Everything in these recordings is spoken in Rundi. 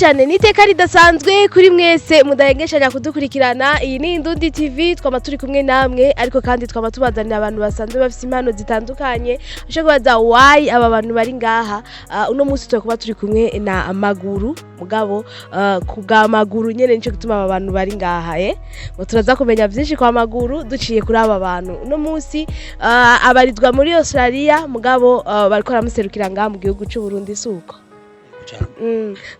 cyane niteka ridasanzwe kuri mwese mudahengeshanya kudukurikirana. Iyi ni Indundi TV, twama turi kumwe namwe, ariko kandi twama tubazanira abantu basanzwe bafise impano zitandukanye. Ushobora kubaza why aba bantu bari ngaha. Uno munsi twakuba turi kumwe na Maguru, mugabo kubwa Maguru nyene nico gituma aba bantu bari ngaha ngo turaza kumenya byinshi kwa Maguru duciye kuri aba bantu. Uno munsi abarizwa muri Australia, mugabo bariko baramuserukira ngaha mu gihugu cy'u Burundi suko.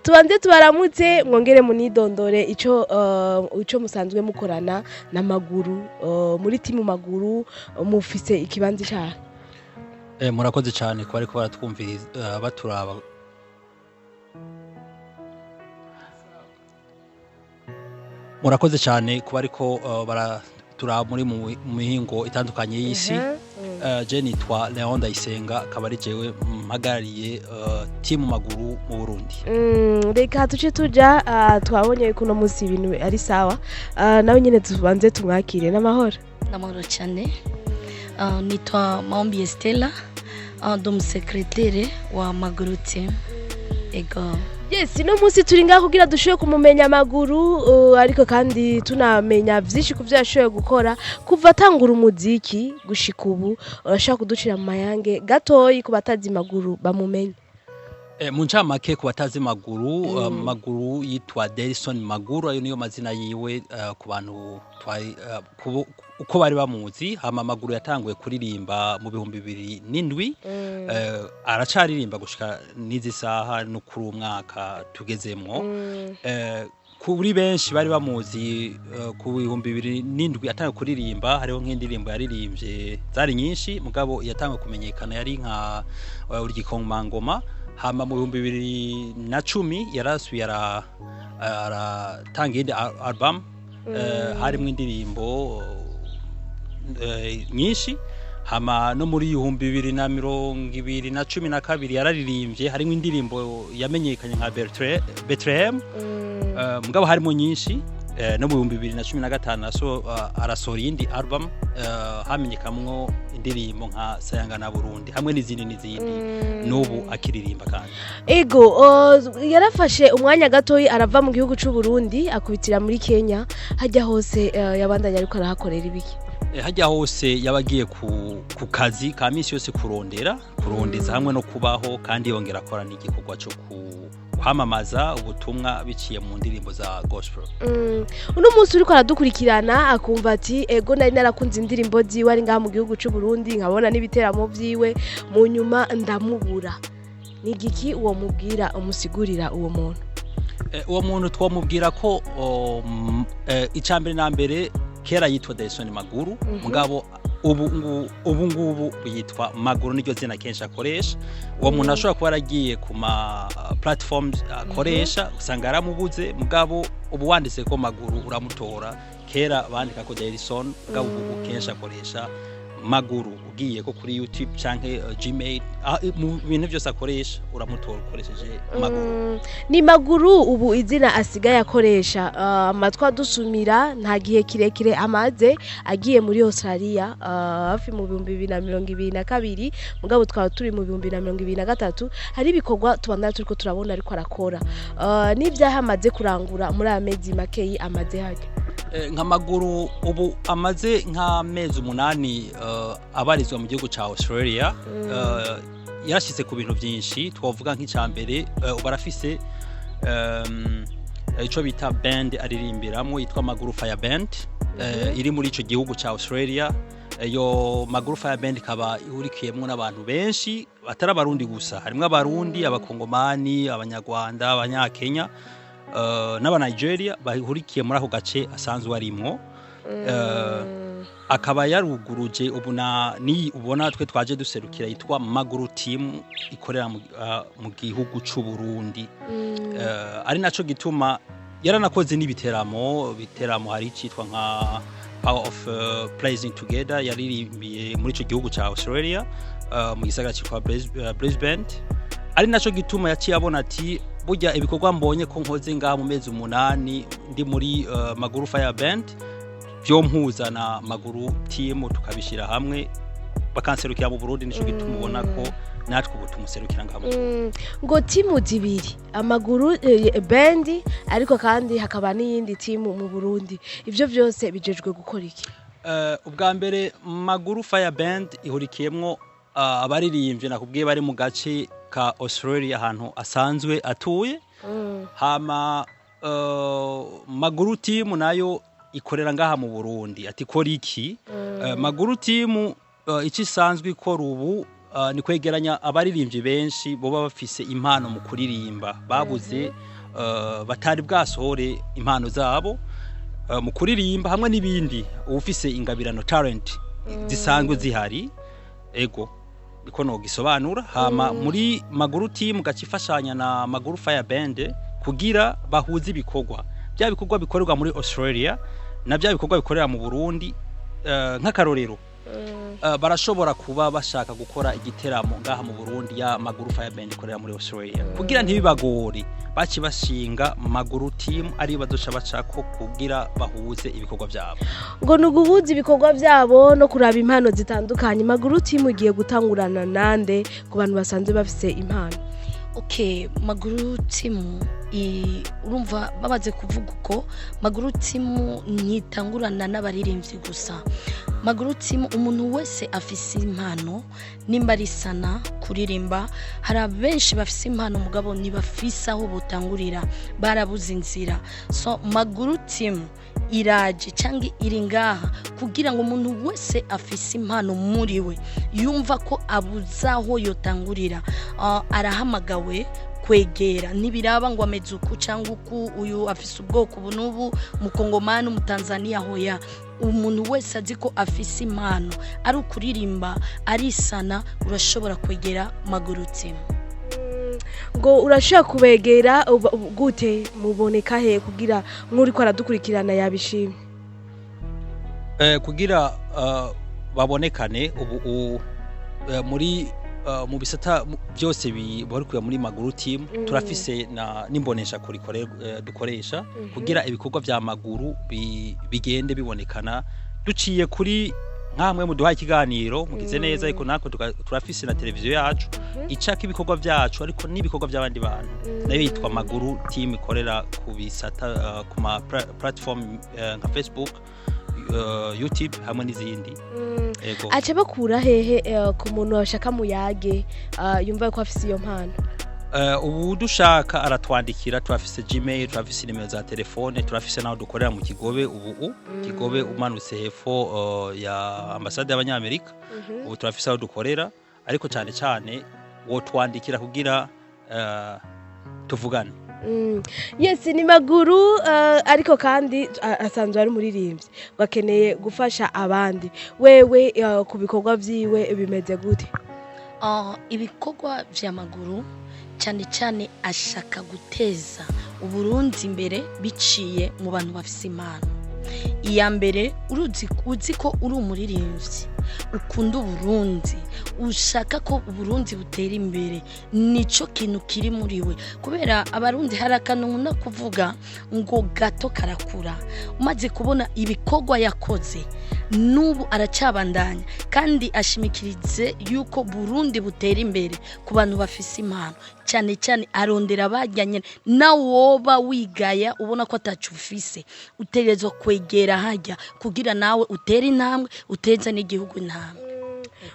Tubanze tubaramutse mwongere munidondore ico musanzwe mukorana na Maguru, muri timu Maguru mufise ikibanza cyane. Murakoze cyane ko ariko baratwumviriza baturaba. Murakoze cyane ko ariko baraturaba muri mu mihingo itandukanye y'isi. Je nitwa Leon Ndayisenga, akaba ari jewe mpagariye timu Maguru mu Burundi. Reka tuce tuja twabonye kuno munsi ibintu ari sawa. Nawe nyene tubanze tumwakire n'amahoro. Namahoro cyane. Nitwa Maombi Estela, dom secrétaire wa Maguru team. Ego. Yes, no munsi turi ngaho kugira dushoye kumumenya Maguru, ariko kandi tunamenya byinshi kuvyo yashoye gukora kuva atangura umuziki gushika ubu. Urashaka kuducira mu mayange gatoyi kubatazi Maguru bamumenye. Mu ncamake ku batazi Maguru, Maguru yitwa Delson Maguru, ayo niyo mazina yiwe ku bantu uko bari bamuzi. Hama Maguru yatanguye kuririmba mu 2007, aracaririmba gushika nizi saha no kuri umwaka tugezemwo. Kuri benshi bari bamuzi ku 2007 atanguye kuririmba. Hariho nk'indirimbo yaririmbye zari nyinshi, mugabo yatanguye kumenyekana yari nka urugikongomangoma. Hama mu 2010 yarasuye aratanga indi album, harimo indirimbo nyinshi. Hama no muri 2012 yararirimbye, harimo indirimbo yamenyekanye nka Bethlehem, mugabo harimo nyinshi. No mu 2015 arasohora indi album, hamenyekamwo indirimbo nka Sayanga na Burundi hamwe n'izindi n'ubu akiririmba kandi. Ego yarafashe umwanya gatoyi arava mu gihugu cy'u Burundi akubitira muri Kenya. Hajya hose yabandanya ariko arahakorera ibiki? Hajya hose yabagiye ku kazi ka misi yose kurondeza hamwe no kubaho, kandi yongera akora n'igikorwa cyo kwamamaza ubutumwa biciye mu ndirimbo za gospel. Uno munsi uriko aradukurikirana akumva ati ego nari narakunze indirimbo ziwe ari ngaha mu gihugu cy'u Burundi, nkabona n'ibiteramo byiwe, mu nyuma ndamubura. Nigiki uwo mubwira umusigurira uwo muntu? Uwo muntu twamubwira ko icambere na mbere kera yitwa Delson Maguru, mugabo ubu ngubu yitwa Maguru, niryo zina kenshi akoresha. Uwo muntu ashobora kuba aragiye ku ma platforms akoresha usanga aramubuze, mugabo ubu wanditse ko Maguru uramutora. Kera bandika ko Delson, mugabo ubu kenshi akoresha Maguru. Ugiye ko kuri YouTube canke Gmail, mu bintu byose akoresha uramutora ukoresheje Maguru. Ni Maguru ubu izina asigaye akoresha. Amatwa dusumira nta gihe kirekire amaze agiye muri Australia, hafi mu 2022, mugabo twaba turi mu 2023. Hari ibikorwa tubandana turiko turabona ariko arakora. N'ibyaha amaze kurangura muri amezi makeyi amaze hajya. Nka Maguru ubu amaze nk'amezi 8 abarizwa mu gihugu cya Australia. Yarashyize ku bintu byinshi, twavuga nk'icambere barafise ico bita band aririmbiramo yitwa Maguru Fire Band, iri muri ico gihugu cya Australia. Yo Maguru Fire Band kaba ihurikiyemwo n'abantu benshi batari abarundi gusa, harimo abarundi, abakongomani, abanyarwanda, abanyakenya, n'aba Nigeria bahurikiye muri ako gace asanzwe arimwo. Akaba yaruguruje ubu ni ubona twe twaje duserukira yitwa Maguru team ikorera mu gihugu cy'u Burundi. Ari naco gituma yaranakoze n'ibiteramo hari citwa nka Power of Praising Together, yaririmbiye muri ico gihugu cya Australia, mu gisagara cyitwa Brisbane. Ari naco gituma yaciye abona ati burya ibikorwa mbonye ko nkoze ngaha mu mezi 8 ndi muri Maguru Fire Band, byo mpuza na Maguru team tukabishira hamwe bakanserukira mu Burundi nico gituma ubona ko natwe ubu tumuserukira ngaha ngo timu zibiri Amaguru band ariko kandi hakaba n'iyindi timu mu Burundi ivyo byose bijejwe gukora iki? Ubwa mbere Maguru Fire Band ihurikiyemwo abaririmbye nakubwiye bari mu gace ka Australia ahantu asanzwe atuye hama Maguru team nayo ikorera ngaha mu Burundi ati kora iki Maguru team isanzwe ikora ubu ni kwegeranya abaririmbyi benshi boba bafise impano mu kuririmba babuze batari bwasohore impano zabo mu kuririmba hamwe n'ibindi ufise ingabirano talent zisanzwe zihari ego niko no gisobanura hama muri Maguru team gacifashanya na Maguru Fire Band kugira bahuze ibikorwa bya bikorwa bikorerwa muri Australia na bya bikorwa bikorera mu Burundi nk'akarorero barashobora kuba bashaka gukora igiteramo ngaha mu Burundi ya Maguru Fire Band ikorera muri Australia kugira ntibibagore baci bashinga Maguru team ari badoca bacako kugira bahuze ibikorwa byabo ngo nuguhuza ibikorwa byabo no kuraba impano zitandukanye Maguru team igiye gutangurana nande ku bantu basanzwe bafise impano. Okay, Maguru team urumva babaze kuvuga uko Maguru team ntitangurana n'abaririmbyi gusa. Maguru team umuntu wese afise impano nimba risana kuririmba hari benshi bafise impano mugabo ntibafise aho botangurira barabuze inzira so Maguru team iraje cyangwa iri ngaha kugira ngo umuntu wese afise impano muri we yumva ko abuzaho yotangurira arahamagawe kwegera nibiraba ngo amezuku cyangwa uku uyu afise ubwoko bunubu mu Kongomani mu Tanzania hoya umuntu wese azi ko afise impano ari ukuririmba arisana urashobora kwegera Maguru team. Ngo urashaka kubegera gute muboneka he kugira nk'uri ko aradukurikirana yabishimye kugira babonekane ubu muri mu bisata byose bibarukuye muri Maguru team turafise n'imbonesha kuri dukoresha kugira ibikorwa bya Maguru bigende bibonekana duciye kuri nkamwe muduhaye ikiganiro mugize neza ariko nako turafise na televiziyo yacu icaka ibikorwa byacu ariko n'ibikorwa by'abandi bantu nayo yitwa Maguru team ikorera ku bisata ku ma platform nka Facebook YouTube hamwe n'izindi ego ace bakura hehe ku muntu washaka muyage yumva ko afise iyo mpano ubu dushaka aratwandikira turafise Gmail turafise nimero za telefone turafise naho dukorera mu Kigobe ubu Kigobe umanutse hepfo ya ambassade y'Abanyamerika ubu turafise aho dukorera ariko cyane wo twandikira kugira tuvugane. Yes ni Maguru ariko kandi asanzwe ari muririmbyi bakeneye gufasha abandi wewe ku bikorwa byiwe bimeze gute? Ibikorwa vya Maguru cyane ashaka guteza Uburundi imbere biciye mu bantu bafise impano. Iya mbere uzi ko uri umuririmbyi ukunda Uburundi ushaka ko Uburundi butera imbere nico kintu kiri muri we kubera abarundi harakantu na kuvuga ngo gato karakura umaze kubona ibikorwa yakoze nubu aracabandanya kandi ashimikirize yuko Burundi butera imbere ku bantu bafise impano cyane arondera bajyanye na woba wigaya ubona ko atacufise utegerezwa kwegera hajya kugira nawe utera intambwe uteza n'igihugu intambwe.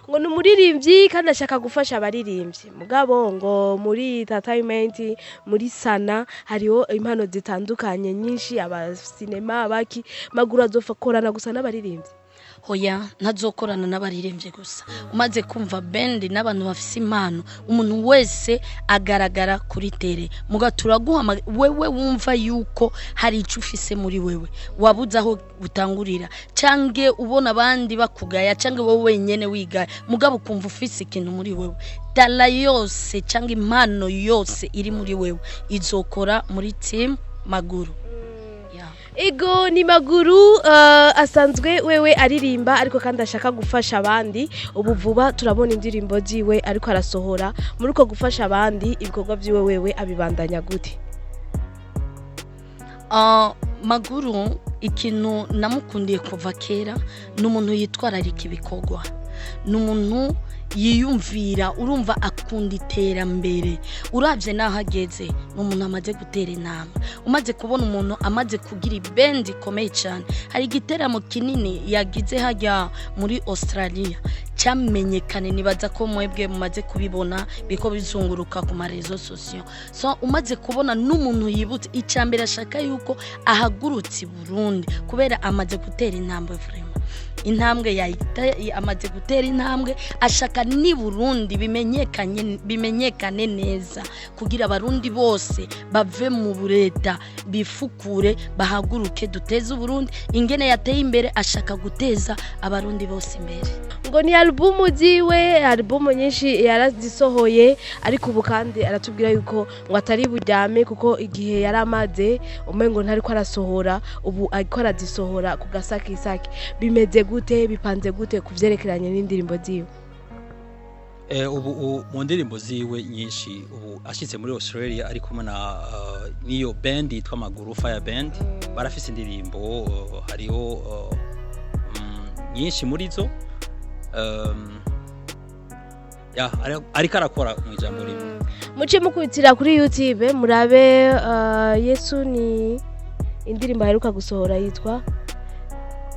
Ngo numuririmbyi kandi ashaka gufasha abaririmbyi mugabo ngo muri entertainment muri sana hariho impano zitandukanye nyinshi abasinema abaki Maguru azofakorana gusa n'abaririmbyi hoya ntazokorana n'abaririmbye gusa umaze kumva band n'abantu bafise impano umuntu wese agaragara kuri tere mugaturaguha wewe wumva yuko hari ico ufise muri wewe wabuza aho gutangurira cange ubona abandi bakugaya cange wowe wenyene wigaya mugabo kumva ufise ikintu muri wewe dala yose cange impano yose iri muri wewe izokora muri team Maguru. Ego ni Maguru asanzwe wewe aririmba ariko kandi ashaka gufasha abandi ubu vuba turabona indirimbo ziwe ariko arasohora muri uko gufasha abandi ibikorwa byiwe wewe abibandanya gute? Maguru ikintu namukundiye kuva kera n'umuntu yitwararika ibikorwa n'umuntu yiyumvira urumva akunda iterambere uravye naho ageze n'umuntu amaze gutera intambwe umaze kubona umuntu amaze kugira ibendi ikomeye cyane hari igiteramo kinini yagize hajya muri Australia cyamenyekane nibaza ko mwebwe mumaze kubibona biko bizunguruka ku marezo sosiyo so umaze kubona n'umuntu yibutse icambere ashaka yuko ahagurutse Burundi kubera amaze gutera intambwe vraiment intambwe amaze gutera intambwe ashaka ni Burundi bimenyekane neza kugira abarundi bose bave mu bureta bifukure bahaguruke duteze Burundi ingene yateye imbere ashaka guteza abarundi bose imbere ngo ni albumu ziwe albumu nyinshi yarazisohoye ariko ubu kandi aratubwira yuko ngo atari buryame kuko igihe yaramaze umengo ntariko arasohora ubu ariko arazisohora ku gasakisaki bimeze gute bipanze gute kuvyerekeranye n'indirimbo ziwe ubu mu ndirimbo ziwe nyinshi ubu ashitse muri Australia ari kumwe na niyo band yitwa Maguru Fire Band barafise indirimbo hariho nyinshi muri zo ariko arakora mu ijambo rimwe muce mukubitira kuri YouTube murabe Yesu ni indirimbo aheruka gusohora yitwa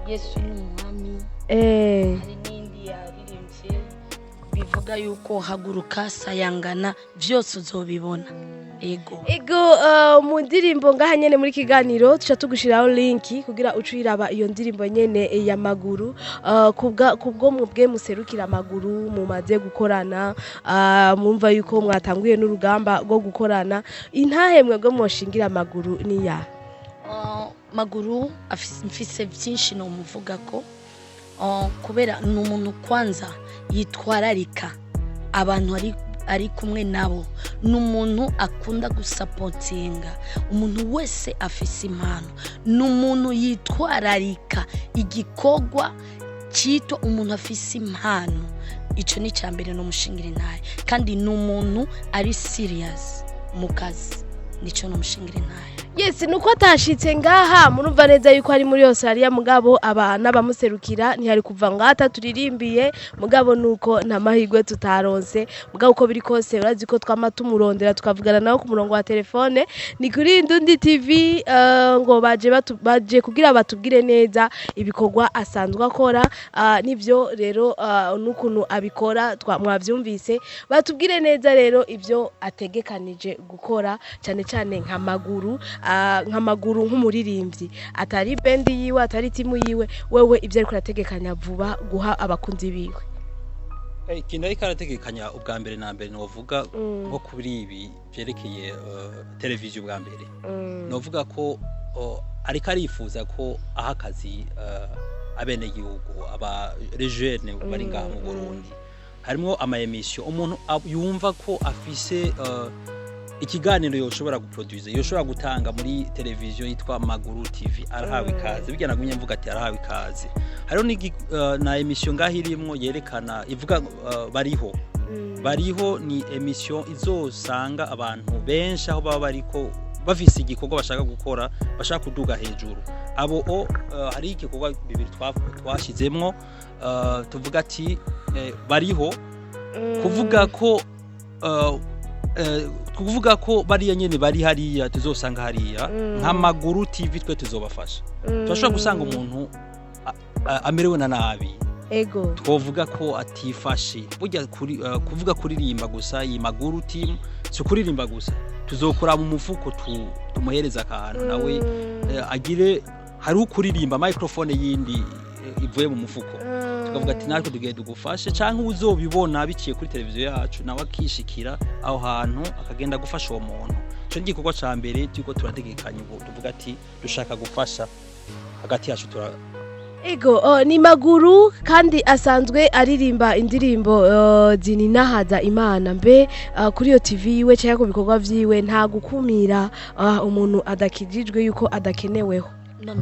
Yesu ni umwami hari n'indi yaririmbye bivuga yuko haguruka sayangana byose uzobibona ego mu ndirimbo ngaha nyene muri kiganiro tuca tugushiraho link kugira uciraba iyo ndirimbo nyene ya Maguru kubwo mubwe muserukira Maguru mumaze gukorana mumva yuko mwatanguye n'urugamba rwo gukorana intahemwe bwo mwoshingira Maguru niya Maguru afise byinshi no muvuga ko kubera n'umuntu kwanza yitwararika abantu ari kumwe nabo n'umuntu akunda gusapotinga umuntu wese afise impano n'umuntu yitwararika igikogwa cito umuntu afise impano ico ni cyambere no mushingire ntaye kandi n'umuntu ari serious mu kazi nico no mushingire ntaye Yes, nuko atashitse ngaha murumva neza yuko ari muri Australia mugabo abana bamuserukira ntihari kuva ngata turirimbiye mugabo nuko nta mahigwe tutaronse mugabo uko biri kose urazi ko twama tumurondera tukavugana nawe ku murongo wa telefone ni kuri Indundi TV ngo baje kugira batubwire neza ibikorwa asanzwe akora nivyo rero nukuntu abikora mwavyumvise batubwire neza rero ivyo ategekanije gukora cyane cyane nka Maguru nka Maguru nk'umuririmbyi atari band yiwe atari timu yiwe wewe ivyo ariko arategekanya vuba guha abakunzi biwe ikintu ariko arategekanya ubwa mbere na mbere novuga nko kuri ibi byerekeye televiziyo ubwa mbere novuga ko ariko arifuza ko aha akazi abene gihugu aba jeune bari ngaha mu Burundi harimo ama emission umuntu yumva ko afise ikiganiro yoshobora guproduce yoshobora gutanga muri televiziyo yitwa Maguru TV arahawe ikaze bijyana gumye mvuga ati arahawe ikaze hariho na emission ngahirimwo yerekana ivuga bariho ni emission izosanga abantu benshi aho baba bariko bafise igikorwa bashaka gukora bashaka kuduga hejuru abo hari igikorwa bibiri twashizemwo tuvuga ati bariho kuvuga ko bariya nyene bari hariya tuzosanga hariya nka Maguru TV twe tuzobafasha turashobora gusanga umuntu amerewe na nabi ego twovuga ko atifashe burya kuvuga kuririmba gusa iyi Maguru team cyo kuririmba gusa tuzokora mu mufuko tumuhereza akantu nawe agire hari ukuririmba microphone yindi ivuye mu mufuko tukavuga ati natwe tugiye dugufashe canke uzobibona biciye kuri televiziyo yacu nawe akishikira aho hantu akagenda gufasha uwo muntu cyo gikorwa ca mbere tuko turategekanya ubu tuvuga ati dushaka gufasha hagati yacu ego ni Maguru kandi asanzwe aririmba indirimbo zininahaza Imana mbe kuri iyo TV yiwe cyangwa ku bikorwa vyiwe nta gukumira umuntu adakijijwe yuko adakeneweho no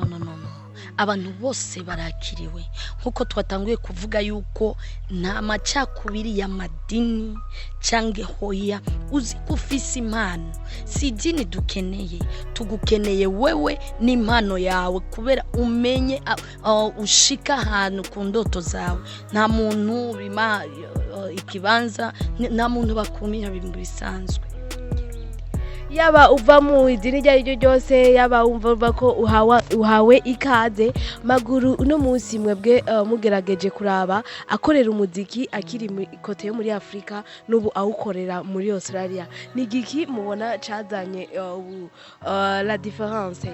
abantu bose barakiriwe nkuko twatanguye kuvuga yuko nta macakubiri y'amadini canke hoya uzi kufisa impano si dini dukeneye tugukeneye wewe n'impano yawe kubera umenye ushika ahantu ku ndoto zawe nta muntu bima ikibanza nta muntu bakumira ibintu bisanzwe yaba uva mu idini ryo ryose yaba umva ko uhawe ikaze Maguru uno munsi mwebwe mugerageje kuraba akorera umuziki akiri mu ikote yo muri Afrika n'ubu awukorera muri Australia ni giki mubona cazanye la différence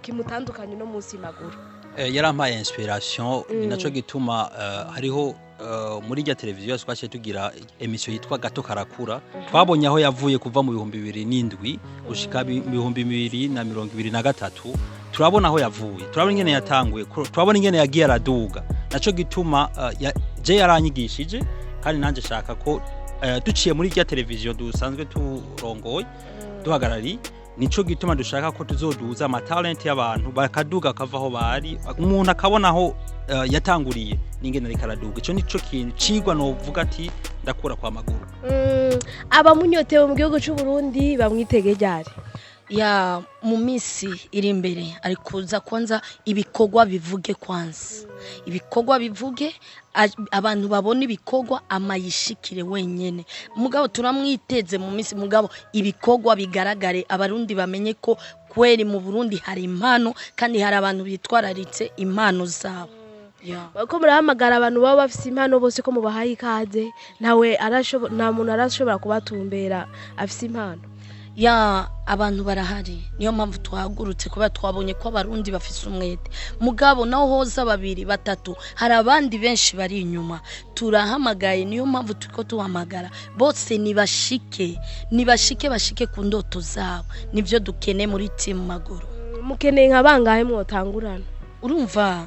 kimutandukanye uno munsi Maguru yarampaye inspiration ninaco gituma hariho muri ya televiziyo twashe tugira emission yitwa gato karakura twabonye aho yavuye kuva mu 2007 gushika 2023 turabona aho yavuye turabona ingene yatanguye turabona ingene yagiye araduga naco gituma je yaranyigishije kandi nanje shaka ko duciye muri ya televiziyo dusanzwe turongoye duhagarari nico gituma dushaka ko tuzoduza ama talent y'abantu bakaduga kavaho bari umuntu akabona aho yatanguriye ningene rikaraduga ico nico kintu cigwa no vuga ati ndakura kwa Maguru abamunyotewe mu gihugu cy'u Burundi bamwitege ryari ya mu misi iri imbere ari kuza kwanza ibikorwa bivuge kwanza ibikorwa bivuge abantu babona ibikorwa amayishikire wenyene mugabo turamwiteze mu misi mugabo ibikorwa bigaragare abarundi bamenye ko kweri mu Burundi hari impano kandi hari abantu bitwararitse impano zabo ko murahamagara abantu baba bafise impano bose ko mubahaye ikaze nta muntu arashobora kubatumbera afise impano ya abantu barahari niyo mpamvu twahagurutse kuba twabonye ko abarundi bafise umwete mugabo naho hoza babiri batatu hari abandi benshi bari inyuma turahamagaye niyo mpamvu tuko tuhamagara bose nibashike bashike ku ndoto zabo nivyo dukene muri team Maguru mukeneye nkabangahe mwotangurana urumva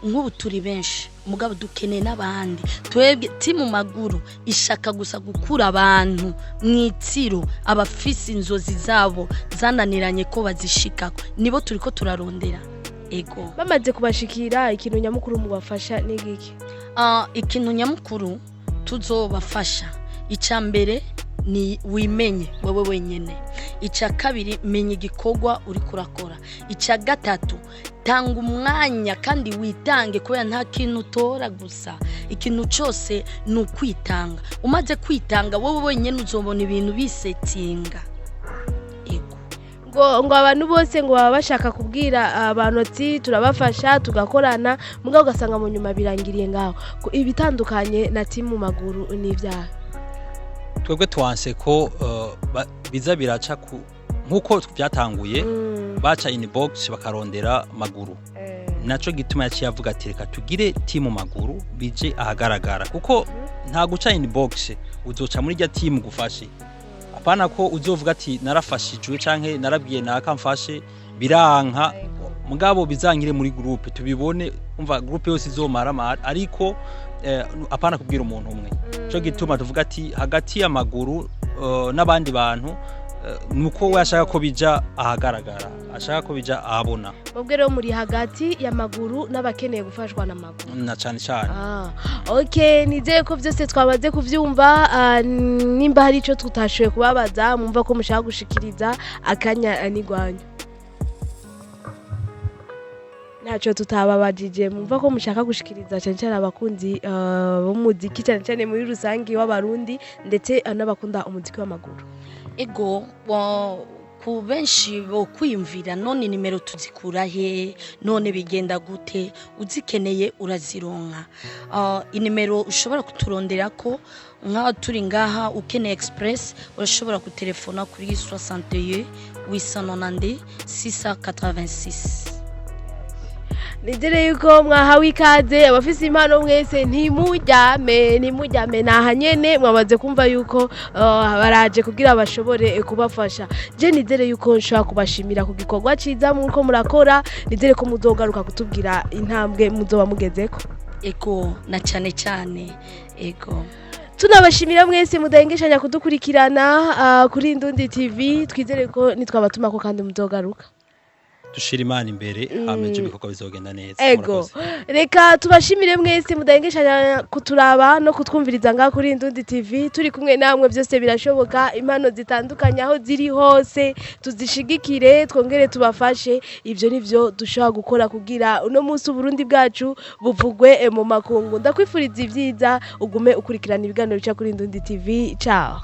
nk'ubu turi benshi mugabo dukeneye n'abandi twebwe team Maguru ishaka gusa gukura abantu mwitsiro abafise inzozi zabo zananiranye ko bazishikako nibo turiko turarondera ego bamaze kubashikira ikintu nyamukuru mu bafasha n'igiki ikintu nyamukuru tuzobafasha icambere ni wimenye wewe wenyene ica kabiri menye igikorwa uri kurakora ica gatatu tanga umwanya kandi witange kubera nta kintu utora gusa ikintu cyose nukwitanga umaze kwitanga wowe wenyene uzobona ibintu bisetinga ngo abantu bose ngo baba bashaka kubwira abantu ati turabafasha tugakorana mugabo ugasanga mu nyuma birangiriye ngaho ibitandukanye na team Maguru n'ivyaha twebwe twanse ko biza biraca nkuko byatanguye baca inbox bakarondera Maguru naco gituma yaciye avuga ati reka tugire team Maguru bije ahagaragara kuko nta guca inbox uzoca muri rya team gufashe apana ko uzovuga ati narafashijwe canke narabwiye nakamfashe biranka mugabo bizangire muri groupe tubibone umva groupe yose izomara ariko apana kubwira umuntu umwe cyo gituma tuvuga ati hagati ya Maguru n'abandi bantu nuko we ashaka ko bija ahagaragara ashaka ko bija ahabona mubwe rero muri hagati ya Maguru n'abakeneye gufashwa na Maguru na cyane cyane okay nizeye ko byose twabaze kuvyumva nimba hari ico tutashoye kubabaza mumva ko mushaka gushikiriza akanya anigwanyu ntacyo tutababajije mumva ko mushaka gushikiriza cyane cyane abakunzi b'umuziki cyane cyane muri rusangi w'abarundi ndetse n'abakunda umuziki wa Maguru ego ku benshi bo kwiyumvira none nimero tuzikura he none bigenda gute uzikeneye urazironka inimero ushobora kuturondera ko nka turi ngaha ukeneye express urashobora kutelefona kuri 61 890 686 nizere yuko mwahawe ikaze abafise impano mwese ntimujyame nahanyene mwabaze kumva yuko baraje kugira bashobore kubafasha je nizere yuko nshaka kubashimira ku gikorwa ciza muko murakora nizere ko muzogaruka kutubwira intambwe muzoba mugezeko ego na cyane ego tunabashimira mwese mudahengeshanya kudukurikirana kuri Indundi TV twizere ko nitwabatuma ko kandi muzogaruka dushira imana imbere hama ibyo bikorwa bizogenda neza. Ego reka tubashimire mwese mudahengeshanya kuturaba no kutwumviriza ngaha kuri Indundi TV turi kumwe namwe byose birashoboka impano zitandukanye aho ziri hose tuzishigikire twongere tubafashe ivyo nivyo dushobora gukora kugira uno munsi Burundi bwacu buvugwe mu makungu ndakwifuriza ivyiza ugume ukurikirana ibiganiro cya kuri Indundi TV ciao.